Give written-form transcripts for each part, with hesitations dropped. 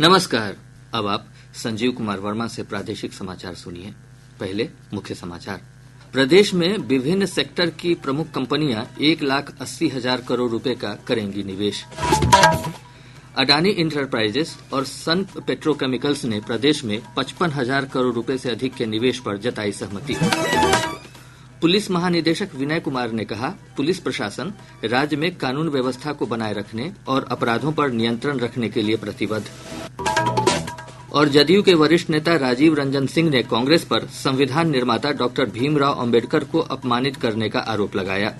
नमस्कार। अब आप संजीव कुमार वर्मा से प्रादेशिक समाचार सुनिए। पहले मुख्य समाचार। प्रदेश में विभिन्न सेक्टर की प्रमुख कंपनियां 1,80,000 करोड़ रुपए का करेंगी निवेश। अडानी इंटरप्राइजेस और सन पेट्रोकेमिकल्स ने प्रदेश में 55,000 करोड़ रुपए से अधिक के निवेश पर जताई सहमति। पुलिस महानिदेशक विनय कुमार ने कहा, पुलिस प्रशासन राज्य में कानून व्यवस्था को बनाए रखने और अपराधों पर नियंत्रण रखने के लिए प्रतिबद्ध। और जदयू के वरिष्ठ नेता राजीव रंजन सिंह ने कांग्रेस पर संविधान निर्माता डॉक्टर भीमराव अंबेडकर को अपमानित करने का आरोप लगाया।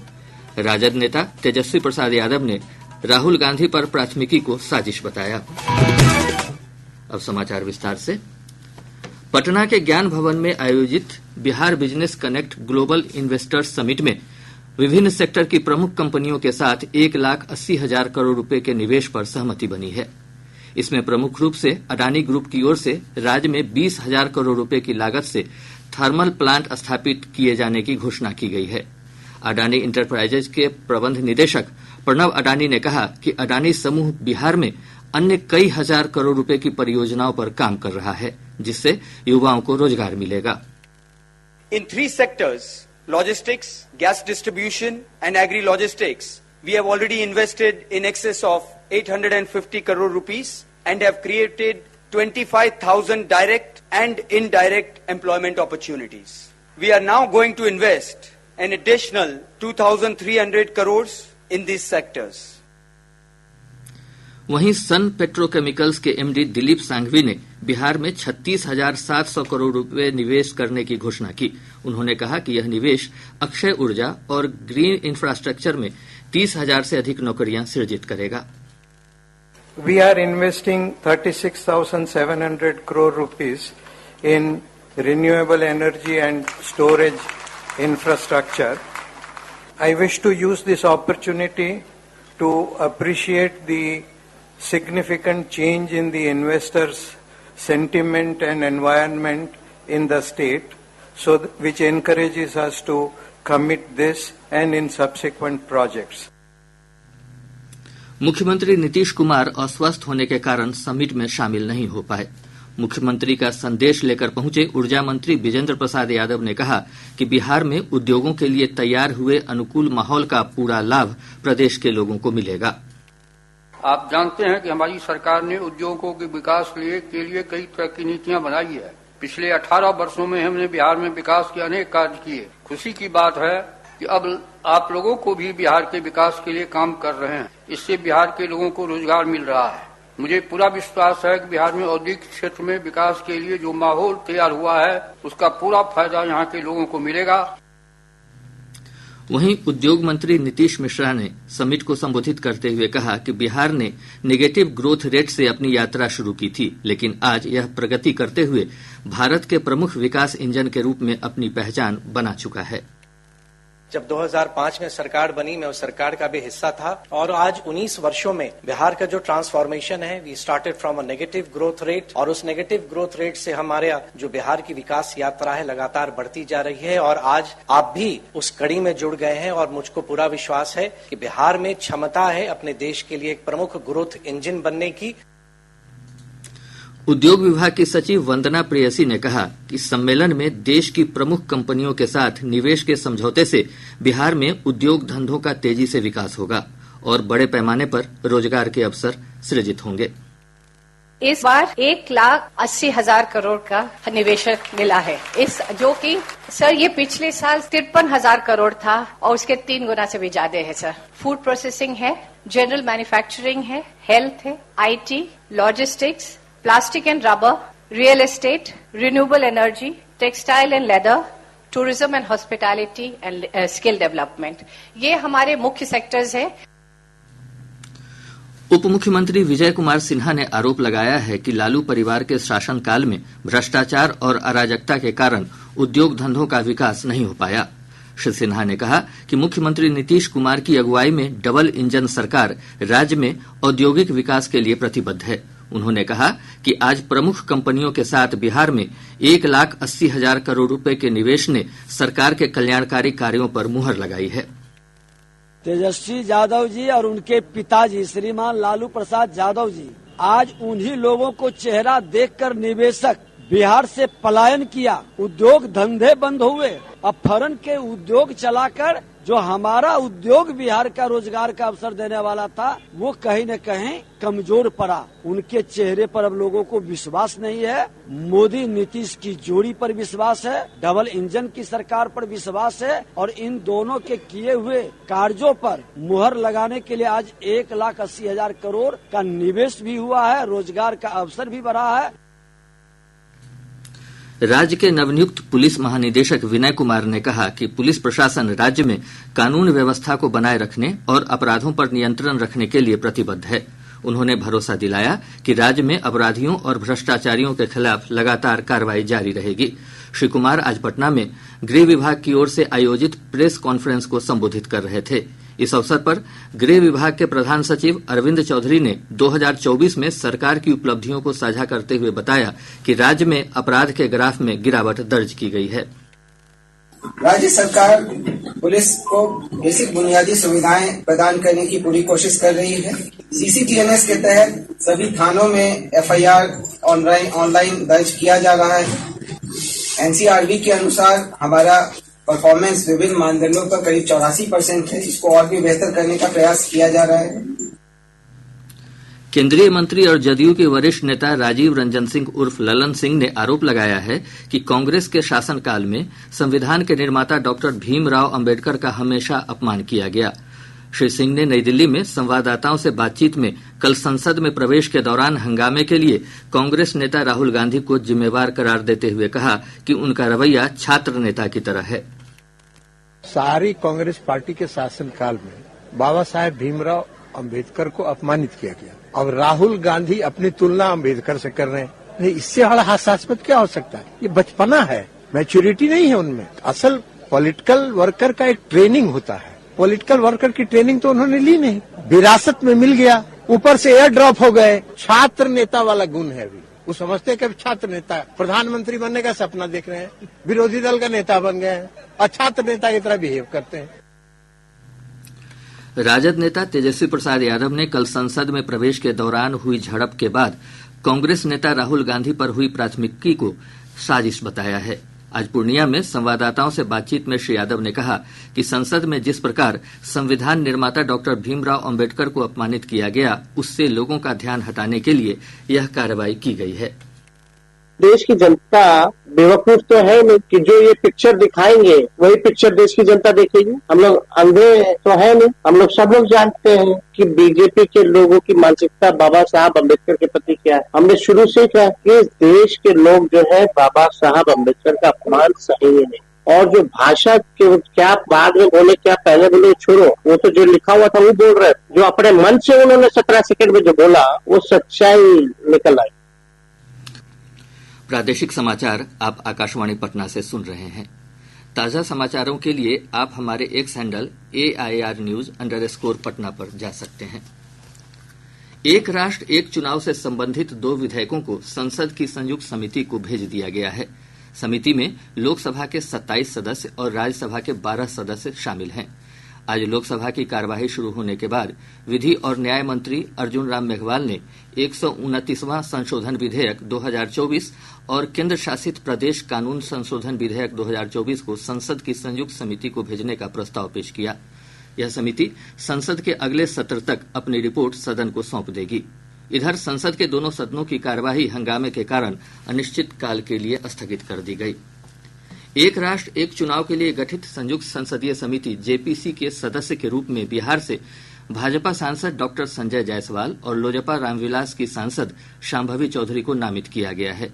राजद नेता तेजस्वी प्रसाद यादव ने राहुल गांधी पर प्राथमिकी को साजिश बताया। अब समाचार विस्तार से। पटना के ज्ञान भवन में आयोजित Bihar business connect global investors summit में विभिन्न सेक्टर की प्रमुख कंपनियों के साथ 1,80,000 करोड़ रुपए के निवेश पर सहमति बनी है। इसमें प्रमुख रूप से अडानी ग्रुप की ओर से राज्य में 20,000 करोड़ रुपए की लागत से थर्मल प्लांट स्थापित किए जाने की घोषणा की गई है। अडानी इंटरप्राइजेज के प्रबंध निदेशक प्रणव अडानी ने कहा कि अडानी समूह बिहार में अन्य कई हजार करोड़ रुपए की परियोजनाओं पर काम कर रहा है, जिससे युवाओं को रोजगार मिलेगा। In 3 sectors, logistics, gas distribution and agri-logistics, we have already invested in excess of 850 crore rupees and have created 25,000 direct and indirect employment opportunities. We are now going to invest an additional 2,300 crores in these sectors. वहीं सन petrochemicals के MD Dilip Sanghvi ने बिहार में 36,700 करोड़ रुपए निवेश करने की घोषणा की। उन्होंने कहा कि यह निवेश अक्षय ऊर्जा और ग्रीन इंफ्रास्ट्रक्चर में 30,000 से अधिक नौकरियां सृजित करेगा। We are investing 36,700 crore rupees in renewable energy and storage infrastructure. I wish to use this opportunity to appreciate the significant change in the investors' sentiment and environment in the state, which encourages us to commit this and in subsequent projects. मुख्यमंत्री नीतीश कुमार अस्वस्थ होने के कारण summit में शामिल नहीं हो पाए। मुख्यमंत्री का संदेश लेकर पहुंचे ऊर्जा मंत्री विजेंद्र प्रसाद यादव ने कहा कि बिहार में उद्योगों के लिए तैयार हुए अनुकूल माहौल का पूरा लाभ प्रदेश के लोगों को मिलेगा। आप जानते हैं कि हमारी सरकार ने उद्योगों के विकास के लिए कई तरह की नीतियां बनाई है। पिछले 18 वर्षों में हमने बिहार में विकास के अनेक कार्य किए। खुशी की बात है कि अब आप लोगों को भी बिहार के विकास के लिए काम कर रहे हैं। इससे बिहार के लोगों को रोजगार मिल रहा है। मुझे पूरा विश्वास है कि बिहार में औद्योगिक क्षेत्र में विकास के लिए जो माहौल तैयार हुआ है, उसका पूरा फायदा यहाँ के लोगों को मिलेगा। वहीं उद्योग मंत्री नीतीश मिश्रा ने समिट को संबोधित करते हुए कहा कि बिहार ने नेगेटिव ग्रोथ रेट से अपनी यात्रा शुरू की थी, लेकिन आज यह प्रगति करते हुए भारत के प्रमुख विकास इंजन के रूप में अपनी पहचान बना चुका है। जब 2005 में सरकार बनी, मैं उस सरकार का भी हिस्सा था और आज 19 वर्षों में बिहार का जो ट्रांसफॉर्मेशन है, we started from a negative growth rate और उस नेगेटिव ग्रोथ रेट से हमारे जो बिहार की विकास यात्रा है लगातार बढ़ती जा रही है और आज आप भी उस कड़ी में जुड़ गए हैं और मुझको पूरा विश्वास है कि बिहार में क्षमता है अपने देश के लिए एक प्रमुख ग्रोथ इंजन बनने की। उद्योग विभाग की सचिव वंदना प्रेयसी ने कहा कि सम्मेलन में देश की प्रमुख कंपनियों के साथ निवेश के समझौते से बिहार में उद्योग धंधों का तेजी से विकास होगा और बड़े पैमाने पर रोजगार के अवसर सृजित होंगे। इस बार 1,80,000 करोड़ का निवेशक मिला है। इस जो कि सर ये पिछले साल 53,000 करोड़ था और उसके 3 गुना से भी ज्यादा है सर। फूड प्रोसेसिंग है, जनरल मैन्युफैक्चरिंग है, हेल्थ है, IT, logistics, plastic and rubber, real estate, renewable energy, textile and leather, tourism and hospitality and skill development, ये हमारे मुख्य सेक्टर्स हैं। उप मुख्यमंत्री विजय कुमार सिन्हा ने आरोप लगाया है कि लालू परिवार के शासनकाल में भ्रष्टाचार और अराजकता के कारण उद्योग धंधों का विकास नहीं हो पाया। श्री सिन्हा ने कहा कि मुख्यमंत्री नीतीश कुमार की अगुवाई में डबल इंजन सरकार राज्य में औद्योगिक विकास के लिए प्रतिबद्ध है। उन्होंने कहा कि आज प्रमुख कंपनियों के साथ बिहार में 1,80,000 करोड़ रुपए के निवेश ने सरकार के कल्याणकारी कार्यों पर मुहर लगाई है। तेजस्वी यादव जी और उनके पिताजी श्रीमान लालू प्रसाद यादव जी आज उन्हीं लोगों को चेहरा देखकर निवेशक बिहार से पलायन किया, उद्योग धंधे बंद हुए। अब फॉरेन के उद्योग चलाकर जो हमारा उद्योग बिहार का रोजगार का अवसर देने वाला था वो कहीं न कहीं कमजोर पड़ा। उनके चेहरे पर अब लोगों को विश्वास नहीं है। मोदी नीतीश की जोड़ी पर विश्वास है, डबल इंजन की सरकार पर विश्वास है और इन दोनों के किए हुए कार्यों पर मुहर लगाने के लिए आज 1,80,000 करोड़ का निवेश भी हुआ है, रोजगार का अवसर भी बढ़ा है। राज्य के नवनियुक्त पुलिस महानिदेशक विनय कुमार ने कहा कि पुलिस प्रशासन राज्य में कानून व्यवस्था को बनाए रखने और अपराधों पर नियंत्रण रखने के लिए प्रतिबद्ध है। उन्होंने भरोसा दिलाया कि राज्य में अपराधियों और भ्रष्टाचारियों के खिलाफ लगातार कार्रवाई जारी रहेगी। श्री कुमार आज पटना में गृह विभाग की ओर से आयोजित प्रेस कॉन्फ्रेंस को संबोधित कर रहे थे। इस अवसर पर गृह विभाग के प्रधान सचिव अरविंद चौधरी ने 2024 में सरकार की उपलब्धियों को साझा करते हुए बताया कि राज्य में अपराध के ग्राफ में गिरावट दर्ज की गई है। राज्य सरकार पुलिस को बेसिक बुनियादी सुविधाएं प्रदान करने की पूरी कोशिश कर रही है। CCTNS के तहत सभी थानों में FIR ऑनलाइन दर्ज किया जा रहा है। NCRB के अनुसार हमारा परफॉर्मेंस विभिन्न मानदंडों पर करीब 84% है। इसको और भी बेहतर करने का प्रयास किया जा रहा है। केंद्रीय मंत्री और जदयू के वरिष्ठ नेता राजीव रंजन सिंह उर्फ ललन सिंह ने आरोप लगाया है कि कांग्रेस के शासनकाल में संविधान के निर्माता डॉक्टर भीमराव अंबेडकर का हमेशा अपमान किया गया। श्री सिंह ने नई दिल्ली में संवाददाताओं से बातचीत में कल संसद में प्रवेश के दौरान हंगामे के लिए कांग्रेस नेता राहुल गांधी को जिम्मेवार करार देते हुए कहा कि उनका रवैया छात्र नेता की तरह है। सारी कांग्रेस पार्टी के शासनकाल में बाबा साहेब भीमराव अंबेडकर को अपमानित किया गया। अब राहुल गांधी अपनी तुलना अंबेडकर से कर रहे हैं। नहीं, इससे बड़ा हास्यास्पद क्या हो सकता है? ये बचपना है, मैच्योरिटी नहीं है उनमें। असल पॉलिटिकल वर्कर का एक ट्रेनिंग होता है। पॉलिटिकल वर्कर की ट्रेनिंग तो उन्होंने ली नहीं, विरासत में मिल गया, ऊपर से एयर ड्रॉप हो गए। छात्र नेता वाला गुण है अभी। वो समझते हैं कि छात्र नेता प्रधानमंत्री बनने का सपना देख रहे हैं, विरोधी दल का नेता बन गए हैं और छात्र नेता की तरह बिहेव करते हैं। राजद नेता तेजस्वी प्रसाद यादव ने कल संसद में प्रवेश के दौरान हुई झड़प के बाद कांग्रेस नेता राहुल गांधी पर हुई प्राथमिकी को साजिश बताया है। आज पूर्णिया में संवाददाताओं से बातचीत में श्री यादव ने कहा कि संसद में जिस प्रकार संविधान निर्माता डॉक्टर भीमराव अंबेडकर को अपमानित किया गया, उससे लोगों का ध्यान हटाने के लिए यह कार्रवाई की गई है। देश की जनता बेवकूफ तो है नहीं कि जो ये पिक्चर दिखाएंगे वही पिक्चर देश की जनता देखेगी। हम लोग अंधे तो है नहीं। हम लोग सब लोग जानते हैं कि बीजेपी के लोगों की मानसिकता बाबा साहब अम्बेडकर के प्रति क्या है। हमने शुरू से कहा कि देश के लोग जो है बाबा साहब अम्बेडकर का अपमान सहेंगे नहीं। और जो भाषा के क्या बाद में बोले क्या पहले बोले छोड़ो, वो तो जो लिखा हुआ था वो बोल रहे। जो अपने मन से उन्होंने 17 सेकंड में जो बोला वो सच्चाई निकल आई। प्रादेशिक समाचार आप आकाशवाणी पटना से सुन रहे हैं। ताजा समाचारों के लिए आप हमारे x handle AIR News_ Patna पर जा सकते हैं। एक राष्ट्र एक चुनाव से संबंधित 2 विधेयकों को संसद की संयुक्त समिति को भेज दिया गया है। समिति में लोकसभा के 27 सदस्य और राज्यसभा के 12 सदस्य शामिल हैं। आज लोकसभा की कार्यवाही शुरू होने के बाद विधि और न्याय मंत्री अर्जुन राम मेघवाल ने 129वां संशोधन विधेयक 2024 और केंद्र शासित प्रदेश कानून संशोधन विधेयक 2024 को संसद की संयुक्त समिति को भेजने का प्रस्ताव पेश किया। यह समिति संसद के अगले सत्र तक अपनी रिपोर्ट सदन को सौंप देगी। इधर संसद के दोनों सदनों की कार्यवाही हंगामे के कारण अनिश्चित काल के लिए स्थगित कर दी गई। एक राष्ट्र एक चुनाव के लिए गठित संयुक्त संसदीय समिति JPC के सदस्य के रूप में बिहार से भाजपा सांसद डॉक्टर संजय जायसवाल और लोजपा रामविलास की सांसद शांभवी चौधरी को नामित किया गया है।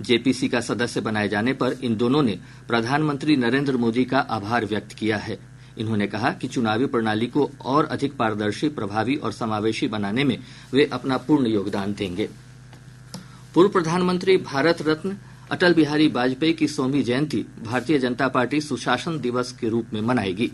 JPC का सदस्य बनाए जाने पर इन दोनों ने प्रधानमंत्री नरेंद्र मोदी का आभार व्यक्त किया है। इन्होंने कहा कि चुनावी प्रणाली को और अधिक पारदर्शी, प्रभावी और समावेशी बनाने में वे अपना पूर्ण योगदान देंगे। पूर्व प्रधानमंत्री भारत रत्न अटल बिहारी वाजपेयी की 100वीं जयंती भारतीय जनता पार्टी सुशासन दिवस के रूप में मनाएगी।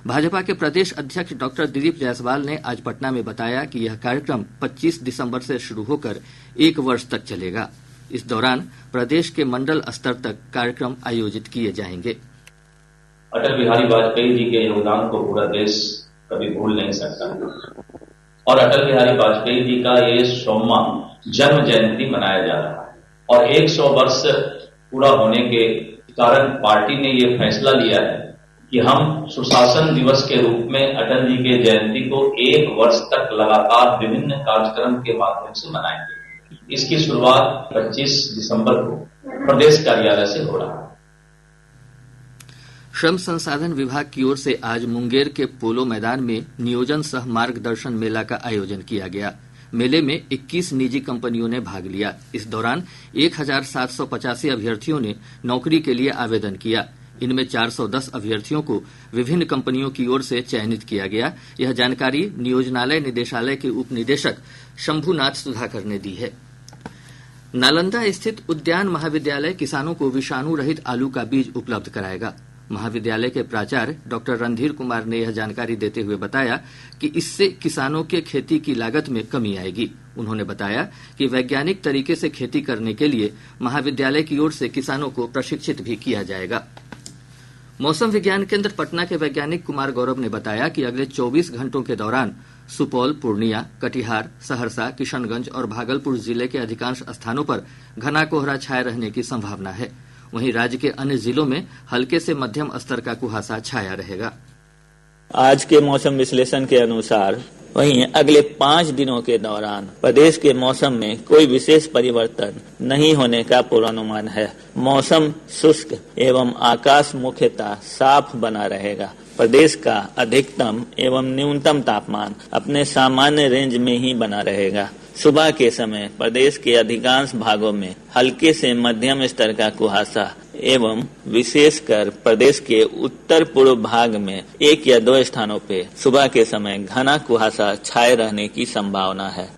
भाजपा के प्रदेश अध्यक्ष डॉक्टर दिलीप जायसवाल ने आज पटना में बताया कि यह कार्यक्रम 25 दिसंबर से शुरू होकर 1 वर्ष तक चलेगा। इस दौरान प्रदेश के मंडल स्तर तक कार्यक्रम आयोजित किए जाएंगे। अटल बिहारी वाजपेयी जी के योगदान को पूरा देश कभी भूल नहीं सकता। और अटल बिहारी वाजपेयी जी का ये 100वां जन्म जयंती मनाया जा रहा है और 100 वर्ष पूरा होने के कारण पार्टी ने ये फैसला लिया है कि हम सुशासन दिवस के रूप में अटल जी के जयंती को 1 वर्ष तक लगातार विभिन्न कार्यक्रम के माध्यम से मनाएंगे। इसकी शुरुआत 25 दिसंबर को प्रदेश कार्यालय से हो रहा है। श्रम संसाधन विभाग की ओर से आज मुंगेर के पोलो मैदान में नियोजन सह मार्गदर्शन मेला का आयोजन किया गया। मेले में 21 निजी कंपनियों ने भाग लिया। इस दौरान 1785 अभ्यर्थियों ने नौकरी के लिए आवेदन किया। इनमें 410 अभ्यर्थियों को विभिन्न कंपनियों की ओर से चयनित किया गया। यह जानकारी नियोजनालय निदेशालय के उप निदेशक शंभुनाथ सुधाकर ने दी है। नालंदा स्थित उद्यान महाविद्यालय किसानों को विषाणु रहित आलू का बीज उपलब्ध कराएगा। महाविद्यालय के प्राचार्य डॉक्टर रणधीर कुमार ने यह जानकारी देते हुए बताया कि इससे किसानों के खेती की लागत में कमी आएगी। उन्होंने बताया कि वैज्ञानिक तरीके से खेती करने के लिए महाविद्यालय की ओर से किसानों को प्रशिक्षित भी किया जाएगा। मौसम विज्ञान केंद्र पटना के वैज्ञानिक कुमार गौरव ने बताया कि अगले 24 घंटों के दौरान सुपौल, पूर्णिया, कटिहार, सहरसा, किशनगंज और भागलपुर जिले के अधिकांश स्थानों पर घना कोहरा छाये रहने की संभावना है। वहीं राज्य के अन्य जिलों में हल्के से मध्यम स्तर का कुहासा छाया रहेगा। आज के मौसम विश्लेषण के अनुसार वहीं अगले 5 दिनों के दौरान प्रदेश के मौसम में कोई विशेष परिवर्तन नहीं होने का पूर्वानुमान है। मौसम शुष्क एवं आकाश मुख्यतः साफ बना रहेगा। प्रदेश का अधिकतम एवं न्यूनतम तापमान अपने सामान्य रेंज में ही बना रहेगा। सुबह के समय प्रदेश के अधिकांश भागों में हल्के से मध्यम स्तर का कुहासा एवं विशेषकर प्रदेश के उत्तर पूर्व भाग में 1 या 2 स्थानों पे सुबह के समय घना कुहासा छाए रहने की संभावना है।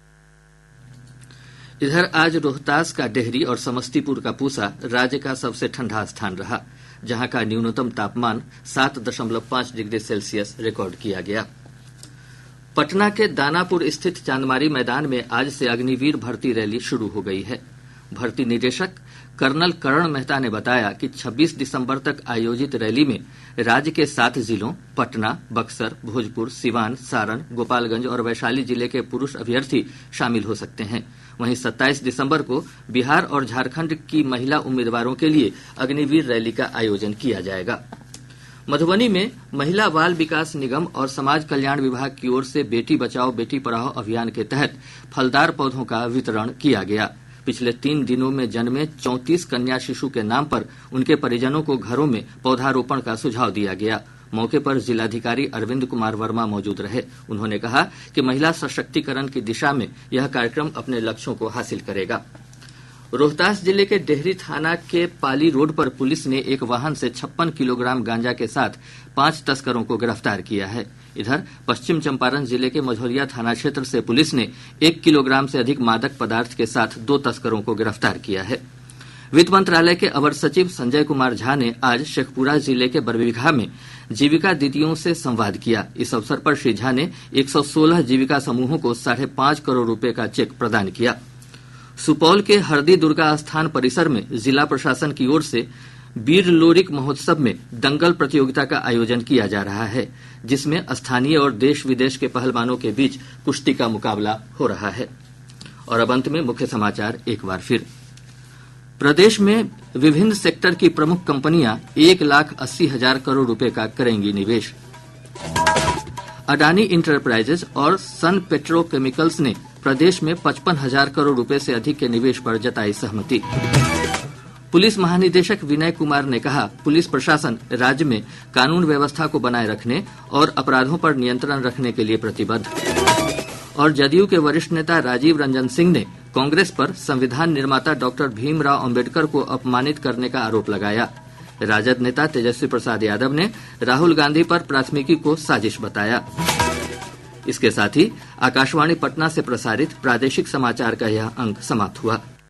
इधर आज रोहतास का डेहरी और समस्तीपुर का पूसा राज्य का सबसे ठंडा स्थान रहा, जहां का न्यूनतम तापमान 7.5 डिग्री सेल्सियस रिकॉर्ड किया गया। पटना के दानापुर स्थित चांदमारी मैदान में आज से अग्निवीर भर्ती रैली शुरू हो गई है। भर्ती निदेशक कर्नल करण मेहता ने बताया कि 26 दिसंबर तक आयोजित रैली में राज्य के 7 जिलों पटना, बक्सर, भोजपुर, सिवान, सारण, गोपालगंज और वैशाली जिले के पुरुष अभ्यर्थी शामिल हो सकते हैं। वहीं 27 दिसंबर को बिहार और झारखंड की महिला उम्मीदवारों के लिए अग्निवीर रैली का आयोजन किया जाएगा। मधुबनी में महिला बाल विकास निगम और समाज कल्याण विभाग की ओर से बेटी बचाओ बेटी पढ़ाओ अभियान के तहत फलदार पौधों का वितरण किया गया। पिछले 3 दिनों में जन्मे 34 कन्या शिशु के नाम पर उनके परिजनों को घरों में पौधारोपण का सुझाव दिया गया। मौके पर जिलाधिकारी अरविंद कुमार वर्मा मौजूद रहे। उन्होंने कहा कि महिला सशक्तिकरण की दिशा में यह कार्यक्रम अपने लक्ष्यों को हासिल करेगा। रोहतास जिले के डेहरी थाना के पाली रोड पर पुलिस ने एक वाहन से 56 किलोग्राम गांजा के साथ 5 तस्करों को गिरफ्तार किया है। इधर पश्चिम चंपारण जिले के मझौलिया थाना क्षेत्र से पुलिस ने 1 किलोग्राम से अधिक मादक पदार्थ के साथ 2 तस्करों को गिरफ्तार किया है। वित्त मंत्रालय के अवर सचिव संजय कुमार झा ने आज शेखपुरा जिले के बरबीघा में जीविका दीदियों से संवाद किया। इस अवसर पर श्री झा ने 116 जीविका समूहों को 5.5 करोड़ रुपए का चेक प्रदान किया। सुपौल के हरदी दुर्गा स्थान परिसर में जिला प्रशासन की ओर से वीर लोरिक महोत्सव में दंगल प्रतियोगिता का आयोजन किया जा रहा है, जिसमें स्थानीय और देश विदेश के पहलवानों के बीच कुश्ती का मुकाबला हो रहा है। और अब अंत में मुख्य समाचार एक बार फिर। प्रदेश में विभिन्न सेक्टर की प्रमुख कंपनियां 1,80,000 करोड़ रुपए का करेंगी निवेश। अडानी इंटरप्राइजेज और सन पेट्रोकेमिकल्स ने प्रदेश में 55,000 करोड़ रुपए से अधिक के निवेश पर जताई सहमति। पुलिस महानिदेशक विनय कुमार ने कहा, पुलिस प्रशासन राज्य में कानून व्यवस्था को बनाए रखने और अपराधों पर नियंत्रण रखने के लिए प्रतिबद्ध। और जदयू के वरिष्ठ नेता राजीव रंजन सिंह ने कांग्रेस पर संविधान निर्माता डॉक्टर भीमराव अंबेडकर को अपमानित करने का आरोप लगाया। राजद नेता तेजस्वी प्रसाद यादव ने राहुल गांधी पर प्राथमिकी को साजिश बताया। इसके साथ ही आकाशवाणी पटना से प्रसारित प्रादेशिक समाचार का यह अंक समाप्त हुआ।